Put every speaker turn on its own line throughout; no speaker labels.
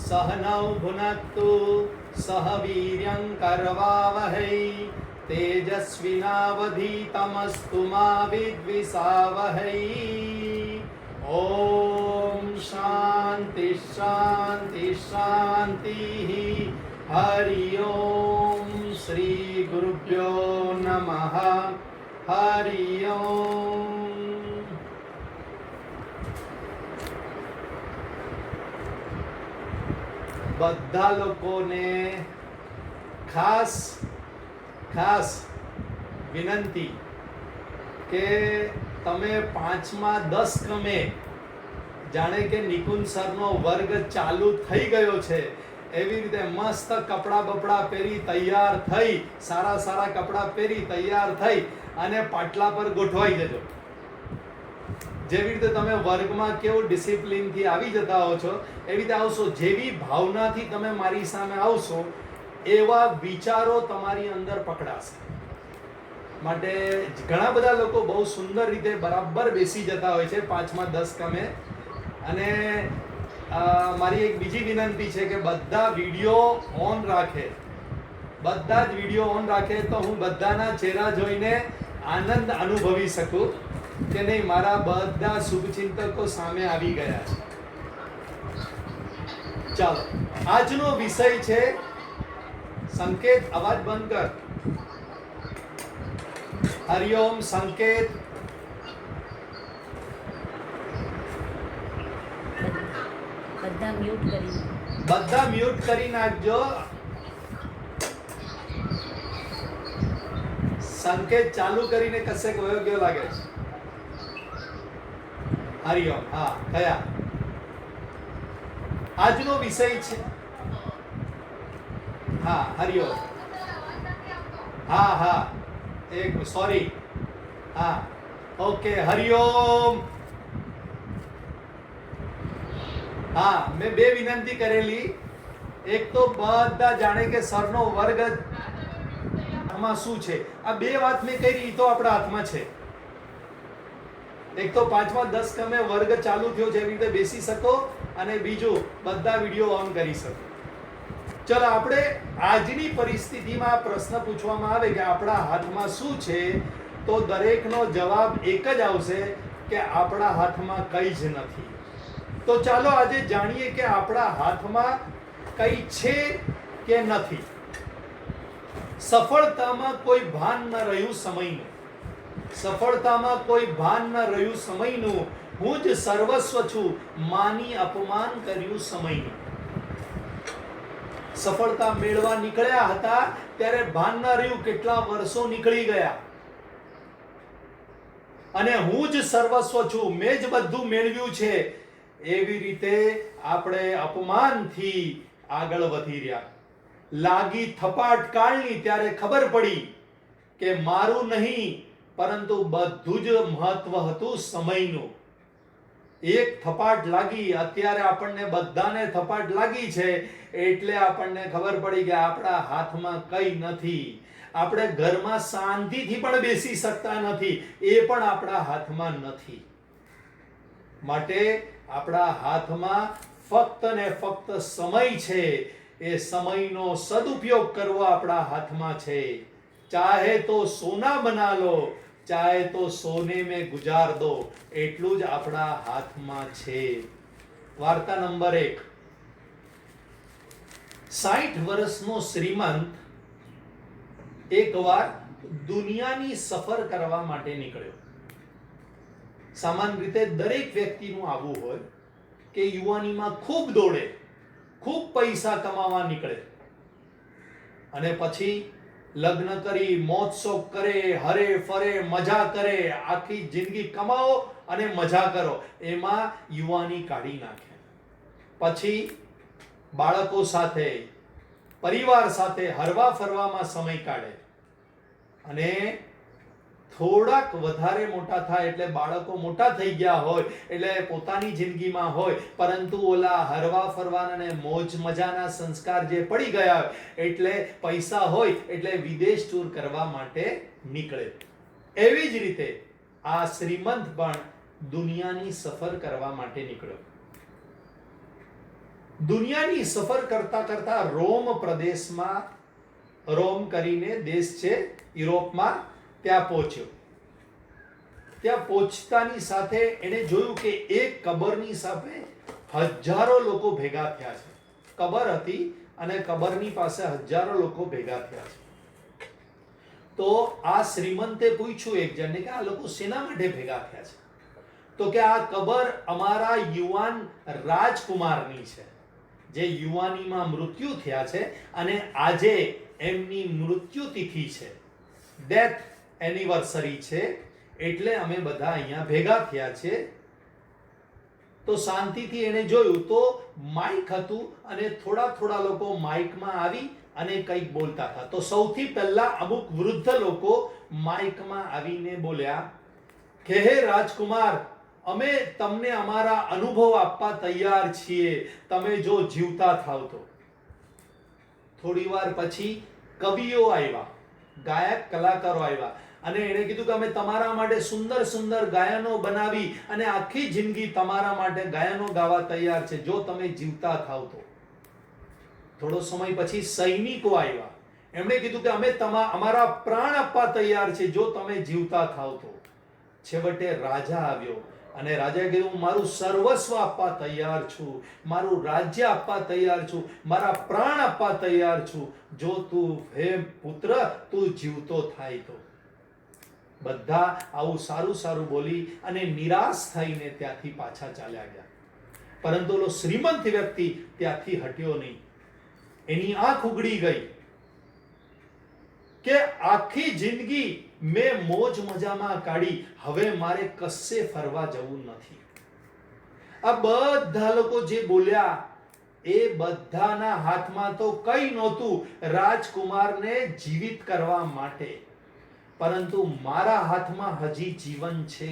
सहनौ भुनक्तु सह वीर्यं करवावहै तेजस्विनावधीतमस्तु मा विद्विषावहै। ओम शांति शांति शांति। हरि ओम श्री गुरुभ्यो नमः। हरि ओम। બધા લોકોને ખાસ ખાસ વિનંતી કે તમે 5મા 10 ક્રમે જાણે કે નિકુંજ સરનો વર્ગ ચાલુ થઈ ગયો છે એવી રીતે મસ્ત કપડાં બપડા પહેરી તૈયાર થઈ, સારા સારા કપડાં પહેરી તૈયાર થઈ અને પાટલા પર ગોઠવાઈ જજો. જેવી રીતે તમે વર્ગમાં કેવું ડિસિપ્લિનથી આવી જતા હો છો એવી રીતે આવશો. જેવી ભાવનાથી તમે મારી સામે આવશો એવા વિચારો તમારી અંદર પકડાશે. માટે ઘણા બધા લોકો બહુ સુંદર રીતે બરાબર બેસી જતા હોય છે 5મા 10 ક્રમે. અને મારી એક બીજી વિનંતી છે કે બધા વિડીયો ઓન રાખે, બધા જ વિડીયો ઓન રાખે તો હું બધાના ચહેરા જોઈને આનંદ અનુભવી શકું કે નહીં મારા બધા શુભચિંતકો સામે આવી ગયા છે. ચાલો, આજનો વિષય છે સંકેત. અવાજ બંધ કર. હરિઓમ. સંકેત. બધા મ્યુટ કરી નાખજો. સંકેત ચાલુ કરીને કશે ગયો ગયો લાગે છે. હરિઓમ. હા, કયા? આજનો વિષય છે. હા, હરિઓમ. હા હા, એક સોરી. હા, ઓકે. હરિઓમ. હા, મેં બે વિનંતી કરેલી. એક તો બધા જાણે કે સરનો વર્ગ આમાં શું છે. આ બે વાત મેં કરી તો આપણા હાથમાં છે. એક તો 5મા 10 ક્રમે વર્ગ ચાલુ થયો છે એવી રીતે બેસી શકો, અને બીજું બધા વિડીયો ઓન કરી શકો. ચલો, આપણે આજની પરિસ્થિતિમાં પ્રશ્ન પૂછવામાં આવે કે આપણા હાથમાં શું છે તો દરેકનો જવાબ એક જ આવશે કે આપણા હાથમાં કંઈ જ નથી. તો ચાલો આજે જાણીએ કે આપણા હાથમાં કંઈ છે કે નથી. સફળતામાં કોઈ ભાન ન રહ્યું સમયનું. સફળતામાં કોઈ ભાન ન રહ્યું સમયનું. હું જ સર્વસ્વ છું, માની અપમાન કર્યું સમયનું. સફળતા મેળવા નીકળ્યા હતા ત્યારે ભાન ન રહ્યું કેટલા વર્ષો નીકળી ગયા. અને હું જ સર્વસ્વ છું, મેં જ બધું મેળવ્યું છે એવી રીતે આપણે અપમાનથી આગળ વધી રહ્યા. લાગી થપાટ કાળની ત્યારે ખબર પડી કે મારું નહીં પરંતુ બધું જ મહત્વ હતું સમયનું. એક થપાટ લાગી, અત્યારે આપણને બધાને થપાટ લાગી છે એટલે આપણને ખબર પડી કે આપણા હાથમાં કંઈ નથી. આપણે ઘરમાં શાંતિથી પણ બેસી શકતા નથી, એ પણ આપણા હાથમાં નથી. માટે આપણા હાથમાં ફક્ત ને ફક્ત સમય છે. એ સમયનો સદુપયોગ કરવો આપણા હાથમાં છે. ચાહે તો સોના બના લો, ચાહે તો સોને में गुजार दो, એટલું જ આપણા હાથમાં છે. વાર્તા નંબર 1. 60 વર્ષનો શ્રીમંત એકવાર દુનિયાની સફર કરવા માટે નીકળ્યો. સામાન્ય રીતે દરેક વ્યક્તિનું આવું હોય કે યુવાનીમાં ખૂબ દોડે, ખૂબ પૈસા કમાવા નીકળે અને પછી લગ્ન કરી મોજ શોખ કરે, હરે ફરે, મજા કરે, આખી જિંદગી કમાઓ અને મજા કરો, એમાં યુવાની કાઢી નાખે. પછી બાળકો સાથે, પરિવાર સાથે હરવા ફરવામાં સમય કાઢે અને થોડાક વધારે મોટા થાય એટલે બાળકો મોટા થઈ ગયા હોય એટલે પોતાની જિંદગીમાં હોય, પરંતુ ઓલા હરવા ફરવાના અને મોજ મજાના સંસ્કાર જે પડી ગયા હોય એટલે પૈસા હોય એટલે વિદેશ ટૂર કરવા માટે નીકળે. એવી જ રીતે આ શ્રીમંત પણ દુનિયાની સફર કરવા માટે નીકળ્યો. દુનિયાની સફર કરતા કરતા રોમ પ્રદેશમાં, રોમ કરીને દેશ છે યુરોપમાં, ત્યાં પહોંચ્યો. ત્યાં પહોંચતાની સાથે એને જોયું કે એક કબરની સામે હજારો લોકો ભેગા થયા છે. કબર હતી અને કબરની પાસે હજારો લોકો ભેગા થયા છે. તો આ શ્રીમંતે પૂછ્યું એક જણને કે આ લોકો શેના માટે ભેગા થયા છે? તો કે આ કબર અમારા યુવાન રાજકુમારની છે, જે યુવાનીમાં મૃત્યુ થયા છે અને આજે એમની મૃત્યુ તિથિ છે, ડેથ એનિવર્સરી છે, એટલે અમે બધા અહીંયા ભેગા થયા છે. તો શાંતિથી એને જોયું તો માઇક હતું અને થોડા થોડા લોકો માઇકમાં આવી અને કંઈક બોલતા હતા. તો સૌથી પહેલા અમુક વૃદ્ધ લોકો માઇકમાં આવીને બોલ્યા કે હે રાજકુમાર, અમે તમને અમારા અનુભવ આપવા તૈયાર છીએ, તમે જો જીવતા થાવ તો. થોડી વાર પછી કવિઓ આવ્યા, ગાયક કલાકારો આવ્યા અને એણે કીધું કે અમે તમારા માટે સુંદર સુંદર ગાયનો બનાવી અને આખી જિંદગી તમારા માટે ગાયનો ગાવા તૈયાર છે, જો તમે જીવતા થાવ તો. થોડો સમય પછી સૈનિકો આવ્યા, એમણે કીધું કે અમે અમારા પ્રાણ આપવા તૈયાર છે, જો તમે જીવતા થાવ તો. છેવટે રાજા આવ્યો અને રાજાએ કીધું હું મારું સર્વસ્વ આપવા તૈયાર છું, મારું રાજ્ય આપવા તૈયાર છું, મારા પ્રાણ આપવા તૈયાર છું, જો તું હે પુત્ર તું જીવતો થાય તો. બધા આવું સારું સારું બોલી અને નિરાશ થઈને ત્યાંથી પાછા ચાલ્યા ગયા. પરંતુ ઓલો શ્રીમંત વ્યક્તિ ત્યાંથી હટ્યો નહીં. એની આંખ ઉઘડી ગઈ કે આખી જિંદગી મેં મોજ મજામાં કાઢી, હવે મારે કશે ફરવા જવું નથી. આ બધા લોકો જે બોલ્યા એ બધાના હાથમાં તો કઈ નહોતું રાજકુમારને જીવિત કરવા માટે, પરંતુ મારા હાથમાં હજી જીવન છે,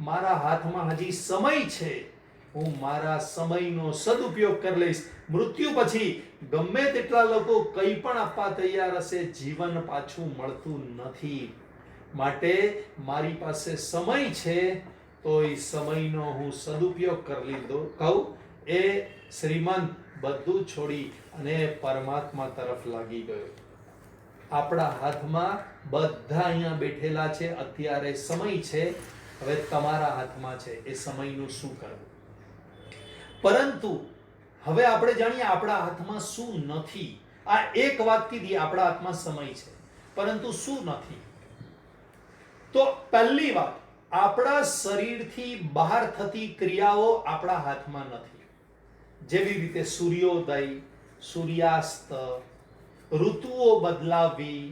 મારા હાથમાં હજી સમય છે, હું મારા સમયનો સદુપયોગ કરી લઈશ. મૃત્યુ પછી ગમે તેટલા લોકો કંઈ પણ આપવા તૈયાર હશે, જીવન પાછું મળતું નથી. માટે મારી પાસે સમય છે તો એ સમયનો હું સદુપયોગ કરી લીધો. કહું એ શ્રીમંત બધું છોડી અને પરમાત્મા તરફ લાગી ગયો. આપણા હાથમાં બધા અહીંયા બેઠેલા છે, અત્યારે સમય છે, હવે તમારા હાથમાં છે એ સમયનું શું કરવું. પરંતુ હવે આપણે જાણીએ આપણા હાથમાં શું નથી. આ એક વાત કીધી, આપણા હાથમાં સમય છે, પરંતુ શું નથી. તો પહેલી વાત, આપણા શરીરથી બહાર થતી ક્રિયાઓ આપણા હાથમાં નથી. જેવી રીતે સૂર્યોદય, સૂર્યાસ્ત, ઋતુઓ બદલાવી,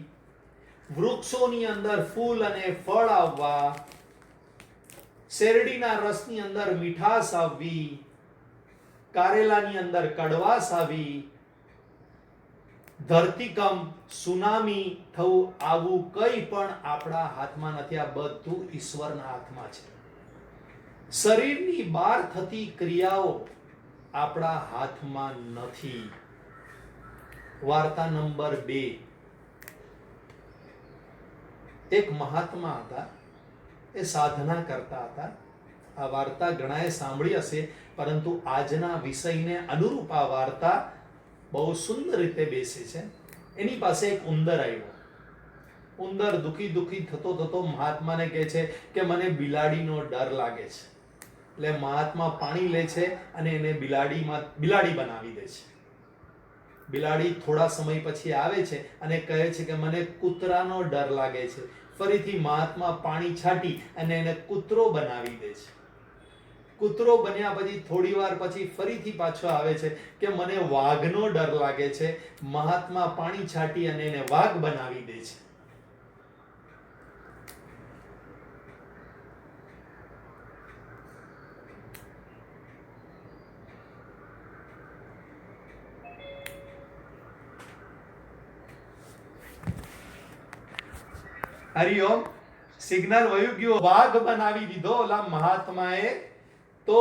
વૃક્ષોની અંદર ફૂલ અને ફળ આવવા, શેરડીના રસની અંદર મીઠાશ આવવી, કારેલાની અંદર કડવાશ આવી, ધરતીકંપ, સુનામી થવું, આવું કંઈ પણ આપણા હાથમાં નથી. આ બધું ઈશ્વરના હાથમાં છે. શરીરની બહાર થતી ક્રિયાઓ આપણા હાથમાં નથી. વાર્તા નંબર 2. એક મહાત્મા હતા, એ સાધના કરતા હતા. આ વાર્તા ઘણાએ સાંભળી હશે, પરંતુ આજના વિષયને અનુરૂપ આ વાર્તા બહુ સુંદર રીતે બેસે છે. એની પાસે એક ઉંદર આવ્યો. ઉંદર દુખી થતો થતો મહાત્માને કહે છે કે મને બિલાડીનો ડર લાગે છે. એટલે મહાત્મા પાણી લે છે અને એને બિલાડી બનાવી દે છે. બિલાડી થોડા સમય પછી આવે છે અને કહે છે કે મને કૂતરાનો ડર લાગે છે. ફરીથી મહાત્મા પાણી છાંટી અને એને કૂતરો બનાવી દે છે. કૂતરો બન્યા પછી થોડી વાર પછી ફરીથી પાછો આવે છે કે મને વાઘનો ડર લાગે છે. મહાત્મા પાણી છાંટી અને એને વાઘ બનાવી દે છે. હરિઓમ. સિગ્નલ વયું ગયું, વાઘ બનાવી દીધો ઓલા મહાત્માએ. તો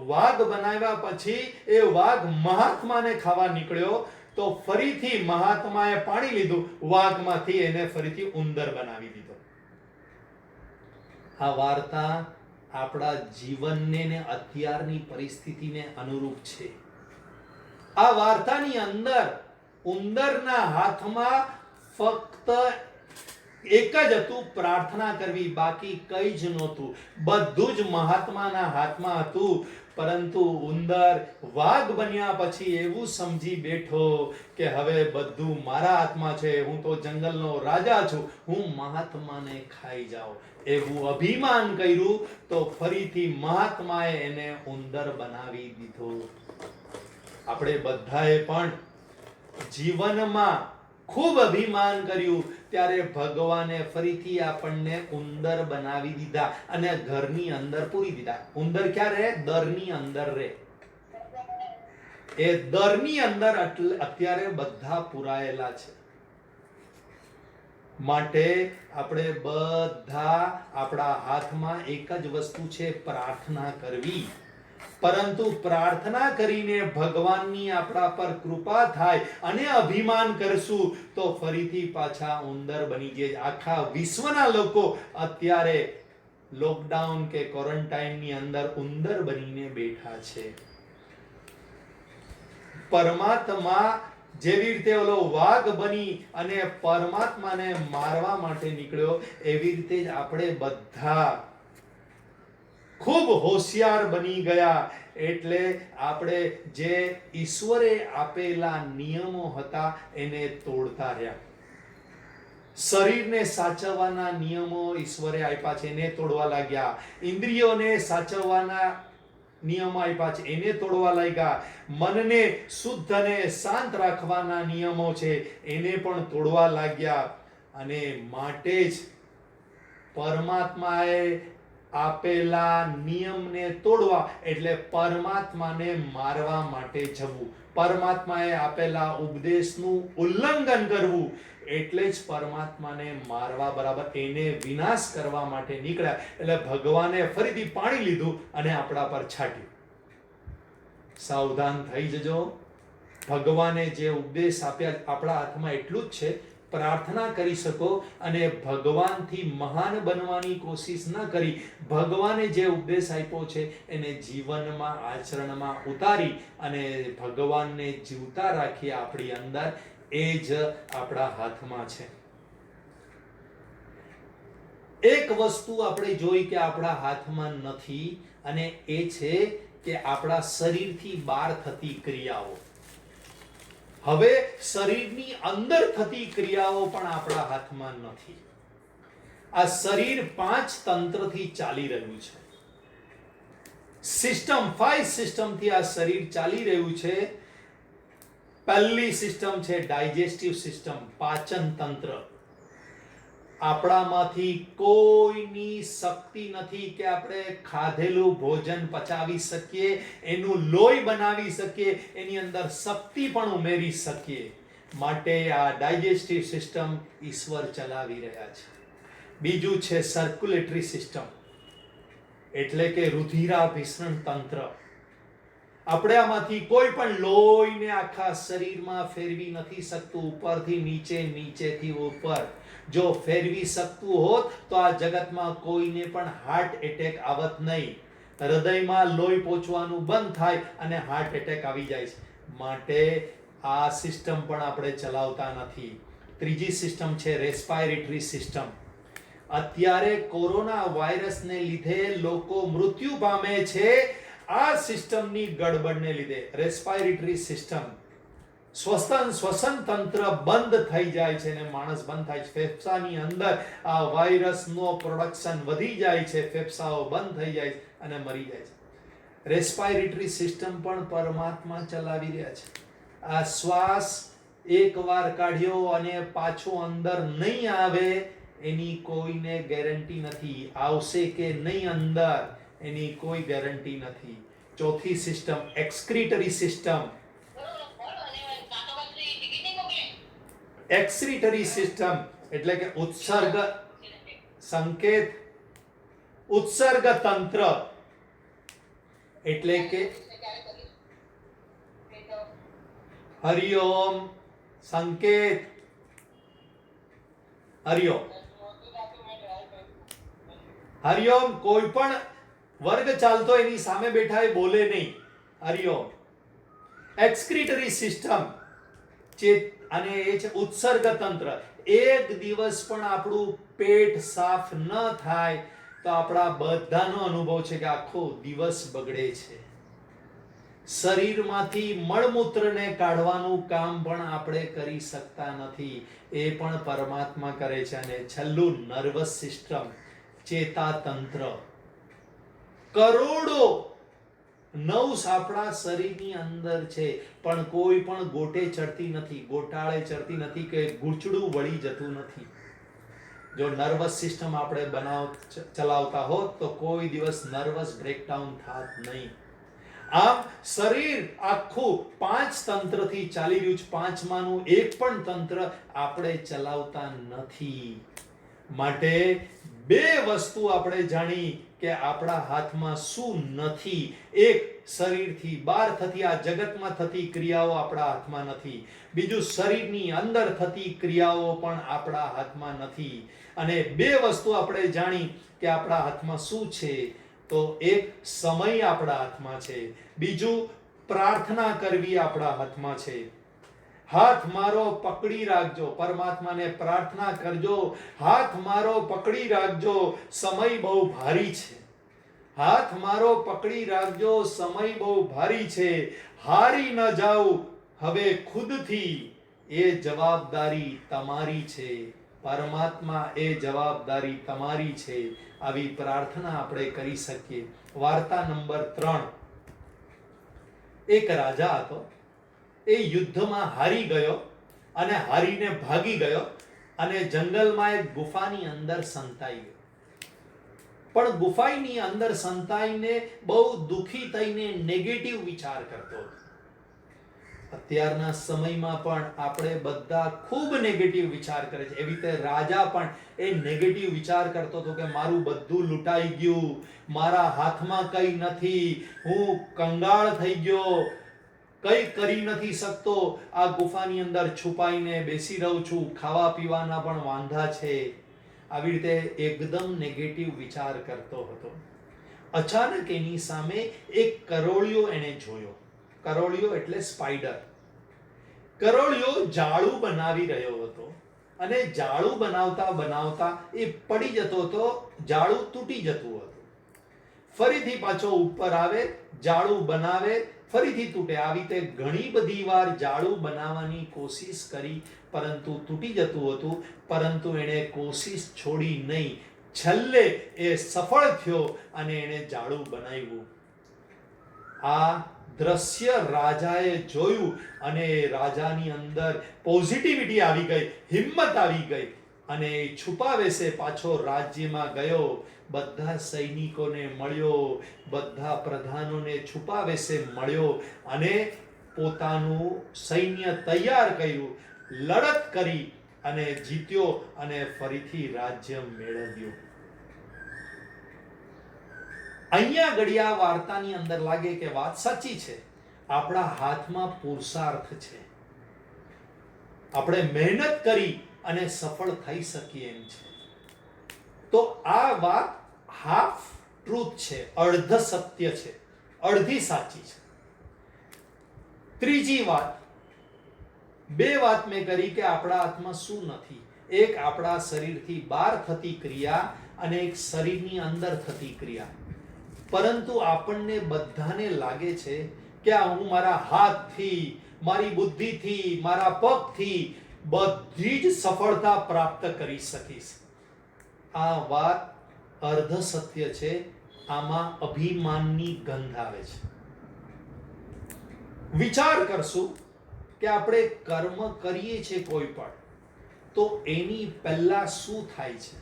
વાઘ બનાવ્યા પછી એ વાઘ મહાત્માને ખાવા નીકળ્યો. તો ફરીથી મહાત્માએ પાણી લીધું, વાઘમાંથી એને ફરીથી ઉંદર બનાવી દીધો. આ વાર્તા આપણા જીવનને ને અત્યારની પરિસ્થિતિને અનુરૂપ છે. આ વાર્તાની અંદર ઉંદરના હાથમાં ફક્ત એક જ હતું, પ્રાર્થના કરવી, બાકી કંઈ જ નહોતું. બધું જ મહાત્માના હાથમાં હતું. પરંતુ ઉંદર વાઘ બન્યા પછી એવું સમજી બેઠો કે હવે બધું મારા હાથમાં છે, હું તો જંગલનો રાજા છું, હું મહાત્માને ખાઈ જાઉં. એવું અભિમાન કર્યું તો ફરીથી મહાત્માએ એને ઉંદર બનાવી દીધો. આપણે બધાએ પણ જીવનમાં ખૂબ અભિમાન કર્યું, ત્યારે ભગવાને ફરીથી આપણને ઉંદર બનાવી દીધા અને ઘરની અંદર પૂરી દીધા. ઉંદર ક્યાં રહે? દરની અંદર રહે. એ દરની અંદર અત્યારે બધા પુરાયેલા છે. માટે આપણે બધા આપણા હાથમાં એક જ વસ્તુ છે, પ્રાર્થના કરવી. પરંતુ પ્રાર્થના કરીને ભગવાનની આપણા પર કૃપા થાય અને અભિમાન કરશું તો ફરીથી પાછા ઉંદર બની જાય. આખા વિશ્વના લોકો અત્યારે લોકડાઉન કે ક્વોરન્ટાઇનની અંદર ઉંદર બનીને બેઠા છે. પરમાત્મા જેવી રીતે ઓલો વાઘ બની અને પરમાત્માને મારવા માટે નીકળ્યો, એવી રીતે જ આપણે બધા ખૂબ હોશિયાર બની ગયા. એટલે આપણે જે ઈશ્વરે આપેલા નિયમો હતા એને તોડતા રહ્યા. શરીરને સાચવવાના નિયમો ઈશ્વરે આપ્યા છે, એને તોડવા લાગ્યા. ઇન્દ્રિયોને સાચવવાના નિયમો આપ્યા છે, એને તોડવા લાગ્યા. મનને શુદ્ધ અને શાંત રાખવાના નિયમો છે, એને પણ તોડવા લાગ્યા. અને માટે જ પરમાત્માએ આપેલા નિયમને તોડવા એટલે પરમાત્માને મારવા માટે જવું. પરમાત્માએ આપેલા ઉપદેશનું ઉલ્લંઘન કરવું એટલે જ પરમાત્માને મારવા બરાબર, એને વિનાશ કરવા માટે નીકળ્યા. એટલે ભગવાને ફરીથી પાણી લીધું અને આપણા પર છાંટ્યું. સાવધાન થઈ જજો. ભગવાને જે ઉપદેશ આપ્યા આપણા હાથમાં એટલું જ છે. પ્રાર્થના કરી શકો અને ભગવાનથી મહાન બનવાની કોશિશ ન કરી, ભગવાને જે ઉપદેશ આપ્યો છે એને જીવનમાં આચરણમાં ઉતારી અને ભગવાનને જીવતા રાખી આપણી અંદર, એ જ આપણા હાથમાં છે. એક વસ્તુ આપણે જોઈ કે આપણા હાથમાં નથી અને એ છે કે આપણા શરીરથી બહાર થતી ક્રિયાઓ. હવે શરીરની અંદર થતી ક્રિયાઓ પણ આપણા હાથમાં નથી. આ શરીર 5 તંત્રથી ચાલી રહ્યું છે. સિસ્ટમ 5 સિસ્ટમથી આ શરીર ચાલી રહ્યું છે. પહેલી સિસ્ટમ છે ડાયજેસ્ટિવ સિસ્ટમ, પાચન તંત્ર. આપણામાંથી કોઈની શક્તિ નથી કે આપણે ખાધેલું ભોજન પચાવી શકીએ, એનું લોહી બનાવી શકીએ, એની અંદર શક્તિ પણ ઉમેરી શકીએ. માટે આ ડાયજેસ્ટિવ સિસ્ટમ ઈશ્વર ચલાવી રહ્યા છે. બીજું છે સર્ક્યુલેટરી સિસ્ટમ, એટલે કે રુધિરાભિસરણ તંત્ર. આપણે આમાંથી કોઈ પણ લોહીને આખા શરીરમાં ફેરવી નથી શકતું, ઉપરથી નીચે, નીચેથી ઉપર. જો ફેરવી શકતું હોત તો આ જગતમાં કોઈને પણ હાર્ટ એટેક આવત નહીં. હૃદયમાં લોહી પહોંચવાનું બંધ થાય અને હાર્ટ એટેક આવી જાય છે. માટે આ સિસ્ટમ પણ આપણે ચલાવતા નથી. ત્રીજી સિસ્ટમ છે રેસ્પિરેટરી સિસ્ટમ. અત્યારે કોરોના વાયરસને લીધે લોકો મૃત્યુ પામે છે આ સિસ્ટમની ગડબડને લીધે. રેસ્પિરેટરી સિસ્ટમ, શ્વસન તંત્ર બંધ થઈ જાય છે અને માણસ બંધ થાય છે. ફેફસાની અંદર આ વાયરસનો પ્રોડક્શન વધી જાય છે, ફેફસાઓ બંધ થઈ જાય છે અને મરી જાય છે. રેસ્પિરેટરી સિસ્ટમ પણ પરમાત્મા ચલાવી રહ્યા છે. આ શ્વાસ એકવાર કાઢ્યો અને પાછો અંદર નહીં આવે એની કોઈને ગેરંટી નથી. આવશે કે નહીં અંદર એની કોઈ ગેરંટી નથી. ચોથી સિસ્ટમ એક્સક્રીટરી સિસ્ટમ. એક્સક્રીટરી સિસ્ટમ એટલે કે ઉત્સર્ગ સંકેત, ઉત્સર્ગ તંત્ર એટલે કે હરિઓમ, સંકેત, હરિઓમ. હરિઓમ કોઈ પણ વર્ગ ચાલતો એની સામે બેઠા એ બોલે નહીં. હરિઓમ. એક્સક્રીટરી સિસ્ટમ અને એ છે ઉત્સર્ગ તંત્ર. એક દિવસ પણ આપણું પેટ સાફ ન થાય તો આપણા બધાનો અનુભવ છે કે આખો દિવસ બગડે છે. શરીરમાંથી મળમૂત્રને કાઢવાનું કામ પણ આપણે કરી શકતા નથી, એ પણ પરમાત્મા કરે છે. અને છેલ્લું નર્વસ સિસ્ટમ, ચેતાતંત્ર. કરોડો નર્વ્સ આપણા શરીરની અંદર છે, પણ કોઈ પણ ગોટે ચડતી નથી, ગોટાળે ચડતી નથી, કે ગૂંચડું વળી જતું નથી. જો નર્વસ સિસ્ટમ આપણે ચલાવતા હોત તો કોઈ દિવસ નર્વસ બ્રેકડાઉન થાત નહીં. આમ શરીર આખું 5 તંત્રથી ચાલી રહ્યું છે. પાંચમાનું એક પણ તંત્ર આપણે ચલાવતા નથી. માટે બે વસ્તુ આપણે જાણી કે આપણા હાથમાં શું નથી. એક, શરીરથી બહાર થતી આ જગતમાં થતી ક્રિયાઓ આપણા હાથમાં નથી. બીજું, શરીરની અંદર થતી ક્રિયાઓ પણ આપણા હાથમાં નથી. અને બે વસ્તુ આપણે જાણી કે આપણા હાથમાં શું છે. તો એક, સમય આપણા હાથમાં છે. બીજું, પ્રાર્થના કરવી આપણા હાથમાં છે. હાથ મારો પકડી રાખજો, પરમાત્માને પ્રાર્થના કરજો, હાથ મારો પકડી રાખજો, સમય બહુ ભારી છે. હાથ મારો પકડી રાખજો, સમય બહુ ભારી છે. હારી ન જાઉં હવે ખુદથી, એ જવાબદારી તમારી છે. પરમાત્મા, એ જવાબદારી તમારી છે. આવી પ્રાર્થના આપણે કરી શકીએ. વાર્તા નંબર 3. એક રાજા હતો. એ યુદ્ધમાં હારી ગયો અને હારીને ભાગી ગયો અને જંગલમાં એક ગુફાની અંદર સંતાઈ ગયો. પણ ગુફાની અંદર સંતાઈને બહુ દુખી થઈને નેગેટિવ વિચાર કરતો હતો. અત્યારના સમયમાં પણ આપણે બધા ખૂબ નેગેટિવ વિચાર કરે છે. એવી રીતે રાજા પણ એ નેગેટિવ વિચાર કરતો હતો કે મારું બધું લૂંટાઈ ગયું, મારા હાથમાં કંઈ નથી, હું કંગાળ થઈ ગયો, કંઈ કરી નથી શકતો, આ ગુફાની અંદર છુપાઈને બેસી રહું છું, ખાવા પીવાના પણ વાંધા છે. આવી રીતે એકદમ નેગેટિવ વિચાર કરતો હતો. અચાનક એની સામે એક કરોળિયો એને જોયો. કરોળિયો એટલે સ્પાઈડર. કરોળિયો જાળું બનાવી રહ્યો હતો અને જાળું બનાવતા બનાવતા એ પડી જતો હતો, જાળું તૂટી જતું હતું. ફરીથી પાછો ઉપર આવે, જાળું બનાવે, ફરીથી તૂટે. આવી રીતે ઘણી બધી વાર જાળું બનાવવાની કોશિશ કરી, પરંતુ તૂટી જતું હતું. પરંતુ એણે કોશિશ છોડી નહીં. છેલ્લે એ સફળ થયો અને એણે જાળું બનાવ્યું. આ દ્રશ્ય રાજાએ જોયું અને રાજાની અંદર પોઝિટિવિટી આવી ગઈ, હિંમત આવી ગઈ અને છુપાવે છે પાછો રાજ્યમાં ગયો. બધા સૈનિકોને મળ્યો, બધા પ્રધાનોને છુપાવે છે મળ્યો અને પોતાનું સૈન્ય તૈયાર કર્યું, લડત કરી અને જીત્યો અને ફરીથી રાજ્ય મેળવ્યું. અહીંયા ઘડિયા વાર્તાની અંદર લાગે કે વાત સાચી છે. આપણા હાથમાં પુરુષાર્થ છે, આપણે મહેનત કરી અને સફળ થઈ શકીએ એમ છે. તો આ વાત હાફ ટ્રુથ છે, અર્ધ સત્ય છે, અડધી સાચી છે. ત્રીજી વાત, બે વાત મેં કરી કે આપણા હાથમાં શું નથી. એક, આપણા શરીરથી બહાર થતી ક્રિયા અને એક શરીરની અંદર થતી ક્રિયા. પરંતુ આપણને બધાને લાગે છે કે હું મારા હાથથી, મારી બુદ્ધિથી, મારા પગથી બધી જ સફળતા પ્રાપ્ત કરી શકીશ. આ વાત અર્ધ સત્ય છે. આમાં અભિમાનની ગંધ આવે છે. વિચાર કરશું કે આપણે કર્મ કરીએ છીએ કોઈ પણ, તો એની પહેલા શું થાય છે?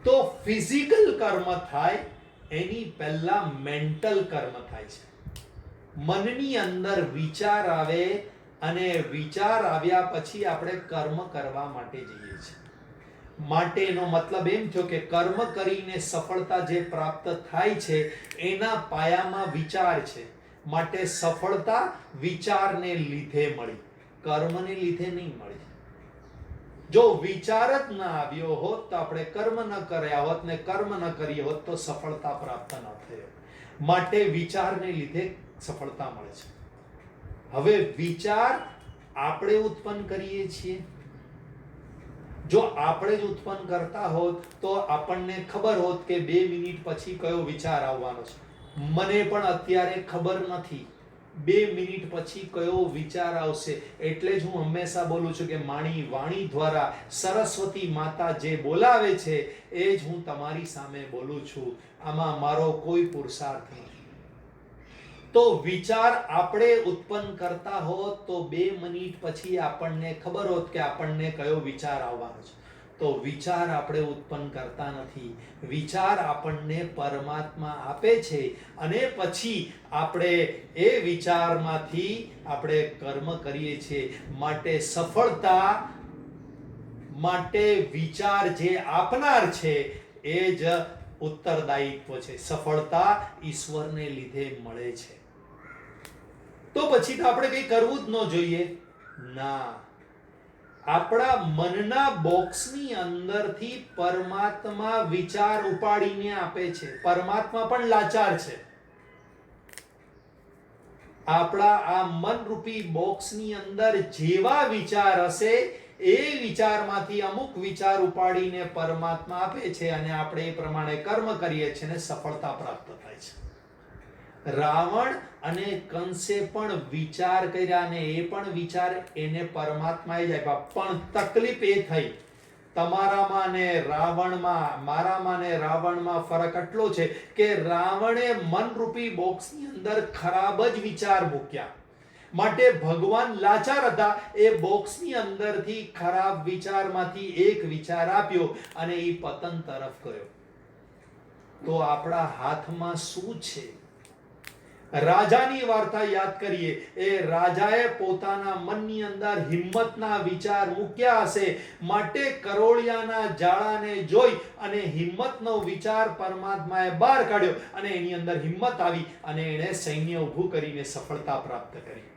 તો ફિઝિકલ કર્મ થાય એની પહેલા મેન્ટલ કર્મ થાય છે. મનની અંદર વિચાર આવે અને વિચાર આવ્યા પછી આપણે કર્મ કરવા માટે જઈએ છીએ. માટેનો મતલબ એમ થયો કે કર્મ કરીને સફળતા જે પ્રાપ્ત થાય છે એના પાયામાં વિચાર છે. માટે સફળતા વિચારને લીધે મળી, કર્મને લીધે નહીં મળી. જો વિચાર જ ન આવ્યો હોત તો આપણે કર્મ ન કર્યા હોત ને કર્મ ન કરી હોત તો સફળતા પ્રાપ્ત ન થઈ. માટે વિચારને લીધે સફળતા મળે છે. હવે વિચાર આપણે ઉત્પન્ન કરીએ છીએ. જો આપણે જ ઉત્પન્ન કરતા હોત તો આપણને ખબર હોત કે 2 મિનિટ પછી કયો વિચાર આવવાનો છે. મને પણ અત્યારે ખબર નથી 2 મિનિટ પછી કયો વિચાર આવશે. એટલે જ હું હંમેશા બોલું છું કે માણી વાણી દ્વારા સરસ્વતી માતા જે બોલાવે છે એ જ હું તમારી સામે બોલું છું. આમાં મારો કોઈ પુરુષાર્થ નથી. તો વિચાર આપણે ઉત્પન્ન કરતા હોત તો 2 મિનિટ પછી આપણને ખબર હોત કે આપણને કયો વિચાર આવવાનો છે. તો વિચાર આપણે ઉત્પન્ન કરતા નથી. વિચાર આપણને પરમાત્મા આપે છે અને પછી આપણે એ વિચારમાંથી આપણે કર્મ કરીએ છીએ. માટે સફળતા માટે વિચાર જે આપનાર છે એ જ ઉત્તરદાયિત્વ છે. સફળતા ઈશ્વરને લીધે મળે છે. તો પછી તો આપણે કંઈ કરવું જ ન જોઈએ ના. આપણા મનના બોક્સની અંદરથી પરમાત્મા વિચાર ઉપાડીને આપે છે. પરમાત્મા પણ લાચાર છે. આપણા આ મનરૂપી બોક્સની અંદર જેવા વિચાર હશે એ વિચારમાંથી અમુક વિચાર ઉપાડીને પરમાત્મા આપે છે અને આપણે એ પ્રમાણે કર્મ કરીએ છીએ અને સફળતા પ્રાપ્ત થાય છે. રાવણ અને કંસે પણ વિચાર કર્યા અને એ પણ વિચાર એને પરમાત્માએ જ આપ્યા. પણ તકલીફ એ થઈ તમારામાં ને રાવણમાં, મારામાં ને રાવણમાં ફરક એટલો છે કે રાવણે મનરૂપી બોક્સની અંદર ખરાબ જ વિચાર મૂક્યા. માટે ભગવાન લાચાર હતા. એ બોક્સની અંદરથી ખરાબ વિચારમાંથી એક વિચાર આપ્યો અને એ પતન તરફ ગયો. તો આપણા હાથમાં શું છે? રાજાની વાર્તા યાદ કરીએ. એ રાજાએ પોતાના મનની અંદર હિંમતના વિચાર મૂક્યા હશે. માટે કરોળિયાના જાળાને જોઈ અને હિંમતનો વિચાર પરમાત્માએ બહાર કાઢ્યો અને એની અંદર હિંમત આવી અને એણે સૈન્ય ઊભું કરીને સફળતા પ્રાપ્ત કરી.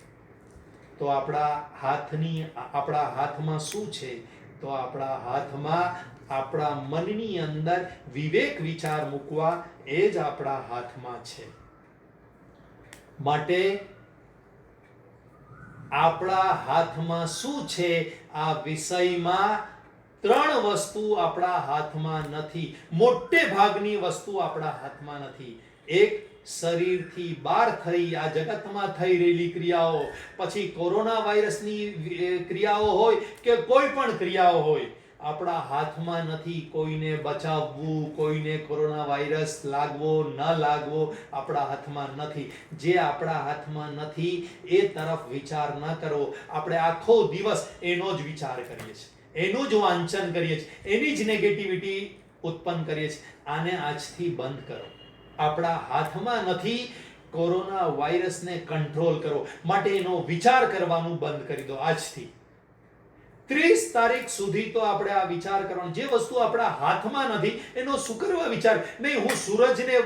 તો આપણા હાથમાં શું છે? તો આપણા હાથમાં આપણા મનની અંદર વિવેક વિચાર મૂકવા એ જ આપણા હાથમાં છે. માટે આપણા હાથમાં શું છે? આ વિષયમાં 3 વસ્તુ આપણા હાથમાં નથી. મોટે ભાગની વસ્તુ આપણા હાથમાં નથી. એક, શરીરથી બહાર થઈ આ જગતમાં થઈ રહેલી ક્રિયાઓ, પછી કોરોના વાયરસની ક્રિયાઓ હોય કે કોઈ પણ ક્રિયાઓ હોય, આપણા હાથમાં નથી. કોઈને બચાવવું, કોઈને કોરોના વાયરસ લાગવો ન લાગવો આપણા હાથમાં નથી. જે આપણા હાથમાં નથી એ તરફ વિચાર ન કરવો. આપણે આખો દિવસ એનો જ વિચાર કરીએ છીએ, એનું જ વાંચન કરીએ છીએ, એની જ નેગેટિવિટી ઉત્પન્ન કરીએ છીએ. આને આજથી બંધ કરો. આપણા હાથમાં નથી કોરોના વાયરસને કંટ્રોલ કરો. માટે એનો વિચાર કરવાનું બંધ કરી દો આજથી. 30 તારીખ સુધી તો આપણે આ વિચાર કરવાનો. જે વસ્તુ આપણા હાથમાં નથી એનો શું કરવા વિચાર? નહીં, હું સૂરજને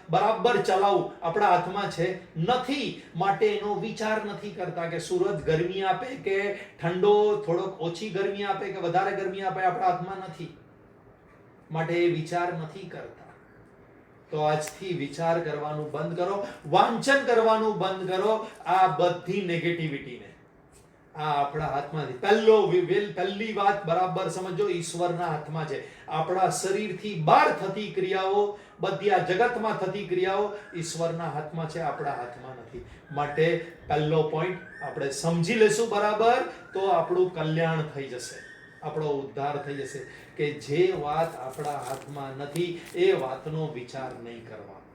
બરાબર ચલાવું, આપણા હાથમાં છે નથી. માટે એનો વિચાર નથી કરતા કે સૂરજ ગરમી આપે કે ઠંડો, થોડોક ઓછી ગરમી આપે કે વધારે ગરમી આપે, આપણા હાથમાં નથી. માટે એ વિચાર નથી કરતા. તો આજથી વિચાર કરવાનું બંધ કરો, વાંચન કરવાનું બંધ કરો આ બધી નેગેટિવિટીને. આ આપણા હાથમાંથી પહેલી વાત બરાબર સમજો, ઈશ્વરના હાથમાં છે. આપણા શરીરથી બહાર થતી ક્રિયાઓ, બધી આ જગતમાં થતી ક્રિયાઓ ઈશ્વરના હાથમાં છે, આપણા હાથમાં નથી. માટે પહેલો પોઈન્ટ આપણે સમજી લેશું બરાબર તો આપણું કલ્યાણ થઈ જશે, આપણો ઉદ્ધાર થઈ જશે કે જે વાત આપણા હાથમાં નથી એ વાતનો વિચાર નહીં કરવાનો.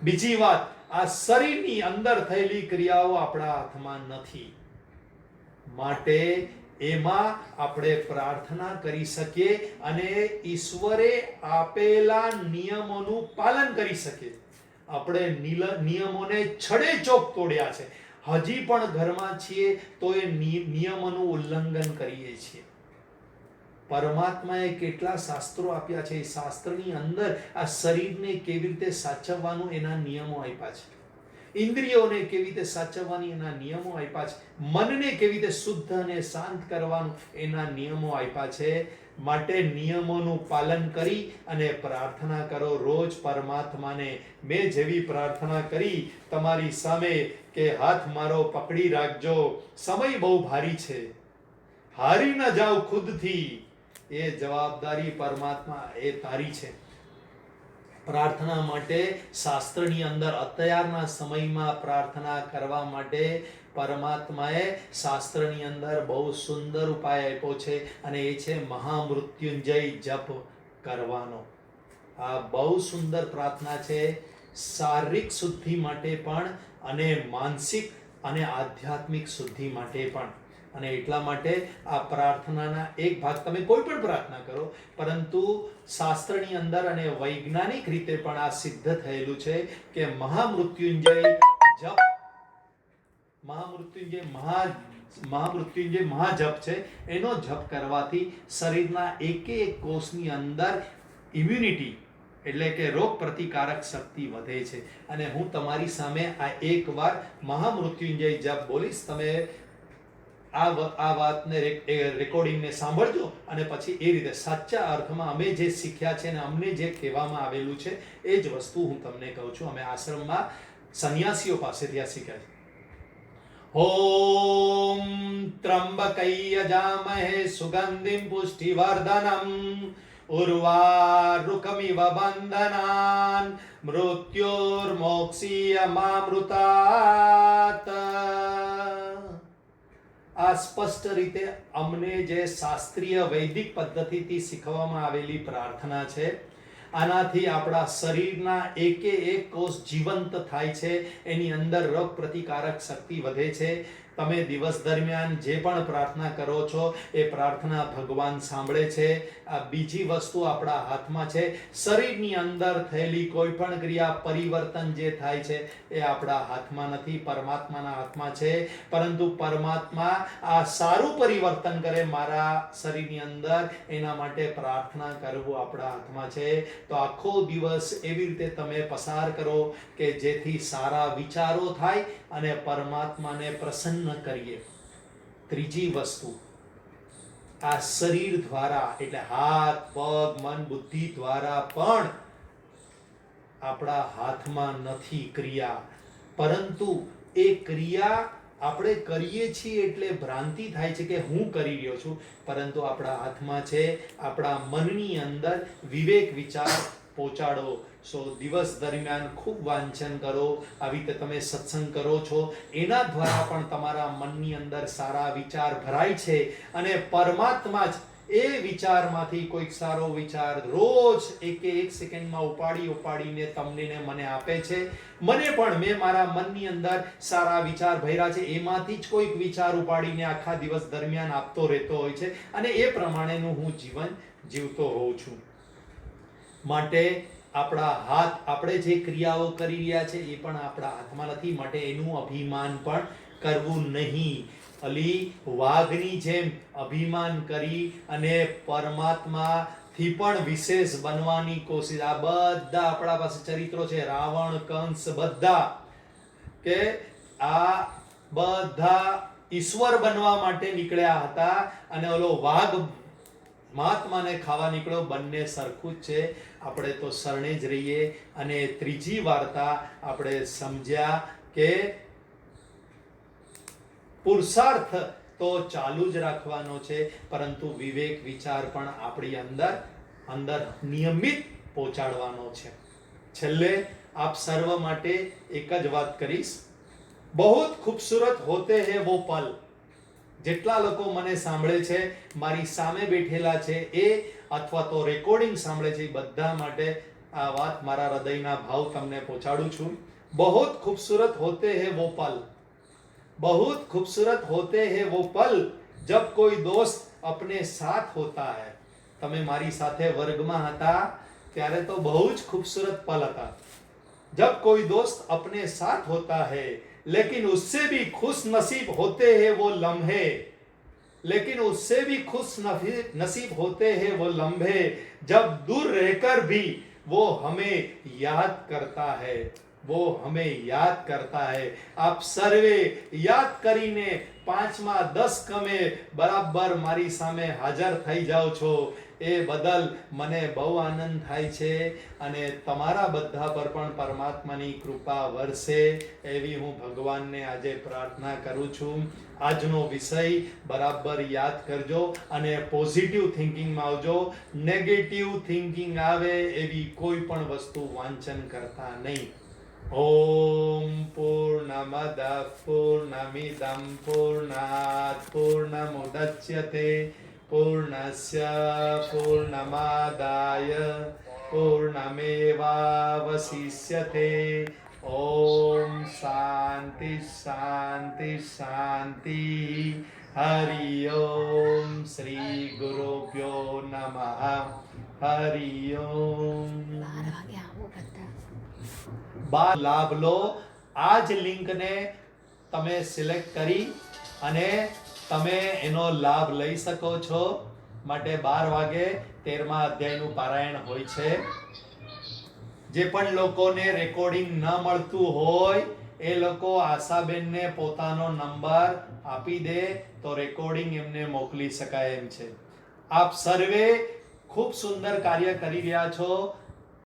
બીજી વાત, આ શરીરની અંદર થયેલી ક્રિયાઓ આપણા હાથમાં નથી. માટે એમાં આપણે પ્રાર્થના કરી શકીએ અને ઈશ્વરે આપેલા નિયમોનું પાલન કરી શકીએ. આપણે નિયમોને છડેચોક તોડ્યા છે. હજી પણ ઘરમાં છીએ તો એ નિયમોનું ઉલ્લંઘન કરીએ છીએ. પરમાત્માએ કેટલા શાસ્ત્રો આપ્યા છે. એ શાસ્ત્રની અંદર આ શરીરને કેવી રીતે સાચવવાનું એના નિયમો આપ્યા છે. ઇન્દ્રિયોને કેવી રીતે સાચવવાની એના નિયમો આપ્યા છે. મનને કેવી રીતે શુદ્ધ અને શાંત કરવાનું એના નિયમો આપ્યા છે. માટે નિયમોનું પાલન કરી અને પ્રાર્થના કરો રોજ પરમાત્માને. મેં જેવી પ્રાર્થના કરી તમારી સામે કે હાથ મારો પકડી રાખજો, સમય બહુ ભારી છે, હારી ન જાઓ ખુદથી, એ જવાબદારી પરમાત્મા એ તારી છે. પ્રાર્થના માટે શાસ્ત્રની અંદર અત્યારના સમયમાં પ્રાર્થના કરવા માટે પરમાત્માએ શાસ્ત્રની અંદર બહુ સુંદર ઉપાય આપ્યો છે અને એ છે મહામૃત્યુંજય જપ કરવાનો. આ બહુ સુંદર પ્રાર્થના છે, શારીરિક શુદ્ધિ માટે પણ અને માનસિક અને આધ્યાત્મિક શુદ્ધિ માટે પણ. અને એટલા માટે આ પ્રાર્થનાના એક ભાગ, તમે કોઈ પણ પ્રાર્થના કરો, પરંતુ શાસ્ત્રની અંદર અને વૈજ્ઞાનિક રીતે પણ આ સિદ્ધ થયેલું છે કે મહામૃત્યુંજય જપ, મહામૃત્યુંજય મહાજપ છે, એનો જપ કરવાથી શરીરના એક કોષની અંદર ઇમ્યુનિટી એટલે કે રોગ પ્રતિકારક શક્તિ વધે છે. અને હું તમારી સામે આ એકવાર મહામૃત્યુંજય જપ બોલીશ, તમે આ વાતને રેકોર્ડિંગને સાંભળજો અને પછી એ રીતે સાચા અર્થમાં અમે જે શીખ્યા છે અને અમને જે કહેવામાં આવેલું છે એ જ વસ્તુ હું તમને કહું છું. અમે આશ્રમમાં સંન્યાસીઓ પાસેથી આ શીખ્યા છે. ઓમ ત્રંબકૈયજામહે સુગંધિમ પુષ્ટિવર્ધનમ ઉર્વારુકમિવ બંધનાન મૃત્યોર્મોક્ષીયમામૃતાત. આ સ્પષ્ટ રીતે અમને જે શાસ્ત્રીય વૈદિક પદ્ધતિથી શીખવવામાં આવેલી પ્રાર્થના છે. આનાથી આપણા શરીરના એક કોષ જીવંત થાય છે, એની અંદર રોગ પ્રતિકારક શક્તિ વધે છે. તમે દિવસ દરમિયાન જે પણ પ્રાર્થના કરો છો એ પ્રાર્થના ભગવાન સાંભળે છે. આ બીજી વસ્તુ આપણા હાથમાં છે. શરીરની અંદર થયેલી કોઈ પણ ક્રિયા, પરિવર્તન જે થાય છે એ આપણા હાથમાં નથી, પરમાત્માના હાથમાં છે. પરંતુ પરમાત્મા આ સારું પરિવર્તન કરે મારા શરીરની અંદર, એના માટે પ્રાર્થના કરવું આપણા હાથમાં છે. તો આખો દિવસ એવી રીતે તમે પસાર કરો કે જેથી સારા વિચારો થાય અને પરમાત્માને પ્રસન્ન કરીએ. ત્રીજી વસ્તુ, આ શરીર દ્વારા એટલે હાથ, પગ, મન, બુદ્ધિ દ્વારા પણ આપણા હાથમાં નથી ક્રિયા, પરંતુ એ ક્રિયા આપણે કરીએ છીએ એટલે ભ્રાંતિ થાય છે કે હું કરી રહ્યો છું, પરંતુ આપણા હાથમાં છે. આપણા મનની અંદર વિવેક વિચાર પહોંચાડો. દિવસ દરમિયાન ખૂબ વાંચન કરો, આવી રીતે તમે સત્સંગ કરો છો, એના દ્વારા પણ તમારા મનની અંદર સારા વિચાર ભરાય છે અને પરમાત્મા જ એ વિચારમાંથી કોઈક સારો વિચાર રોજ એક સેકન્ડમાં ઉપાડીને તમને ને મને આપે છે. મને પણ મેં મારા મનની અંદર સારા વિચાર ભર્યા છે, એમાંથી જ કોઈક વિચાર ઉપાડીને આખા દિવસ દરમિયાન આપતો રહેતો હોય છે અને એ પ્રમાણેનું હું જીવન જીવતો હોઉં છું. માટે આપણા હાથ, આપણે જે ક્રિયાઓ કરી રહ્યા છે એ પણ આપણા હાથમાં નથી, માટે એનું અભિમાન પણ કરવું નહીં. અલી વાઘની જેમ અભિમાન કરી અને પરમાત્માથી પણ વિશેષ બનવાની કોશિશ. આ બધા આપણા પાસે ચરિત્રો છે, રાવણ, કંસ, બધા કે આ બધા ઈશ્વર બનવા માટે નીકળ્યા હતા અને ઓલો વાઘ મહાત્માને ખાવા નીકળ્યો. બંને સરખું જ છે. આપણે તો શરણે જ રહીએ. અને ત્રીજી વાર્તા આપણે સમજ્યા કે પુરુષાર્થ તો ચાલુ જ રાખવાનો છે, પરંતુ વિવેક વિચાર પણ આપણી અંદર નિયમિત પહોંચાડવાનો છે. છેલ્લે આપ સર્વ માટે એક જ વાત કરીશ, બહુત ખૂબસૂરત હોતે હૈ વો પલ. જેટલા લોકો મને સાંભળે છે, મારી સામે બેઠેલા છે એ અથવા તો રેકોર્ડિંગ સાંભળે છે, બધા માટે આ વાત, મારા હૃદયના ભાવ તમને પહોંચાડું છું. બહુત ખૂબસૂરત હોતે હૈ વો પલ, बहुत खूबसूरत होते हैं वो पल जब कोई दोस्त अपने साथ होता है. તમે મારી સાથે વર્ગમાં હતા ત્યારે તો બહુ જ ખૂબસૂરત પલ હતા. जब कोई दोस्त अपने साथ होता है लेकिन उससे भी खुश नसीब होते हैं वो लम्हे, लेकिन उससे भी खुश नसीब होते हैं वो लम्हे जब दूर रहकर भी वो हमें याद करता है. वो हमें याद करता है। आप सर्वे યાદ કરીને 5માં 10 કમે બરાબર મારી સામે હાજર થઈ જાઓ છો, એ બદલ મને બહુ આનંદ થાય છે અને તમારા બધા પર પણ પરમાત્માની કૃપા વરસે એવી હું ભગવાનને આજે પ્રાર્થના કરું છું. આજનો વિષય બરાબર યાદ કરજો અને પોઝિટિવ થિંકિંગમાં આવજો. નેગેટિવ થિંકિંગ આવે એવી કોઈ પણ વસ્તુ વાંચન કરતા નહીં. ઓમ પૂર્ણમદ પૂર્ણમિદં પૂર્ણાત પૂર્ણમુદચ્યતે પૂર્ણસ્ય પૂર્ણમાદાય પૂર્ણમેવાવશિષ્યતે. ઓમ શાંતિ શાંતિ શાંતિ. હરિ ઓમ. શ્રી ગુરુભ્યો નમઃ. હરિ ઓમ.
12 વાગે આવો બધા.
લાભ લો. આ જ લિંકને તમે સિલેક્ટ કરી અને તમે એનો લાભ લઈ શકો છો. માટે 12 વાગે 13મા અધ્યાયનું પારાયણ હોય છે. જે પણ લોકોને રેકોર્ડિંગ ન મળતું હોય એ લોકો આશાબેનને પોતાનો નંબર આપી દે તો રેકોર્ડિંગ એમને મોકલી શકાય એમ છે. આપ સર્વે ખૂબ સુંદર કાર્ય કરી રહ્યા છો.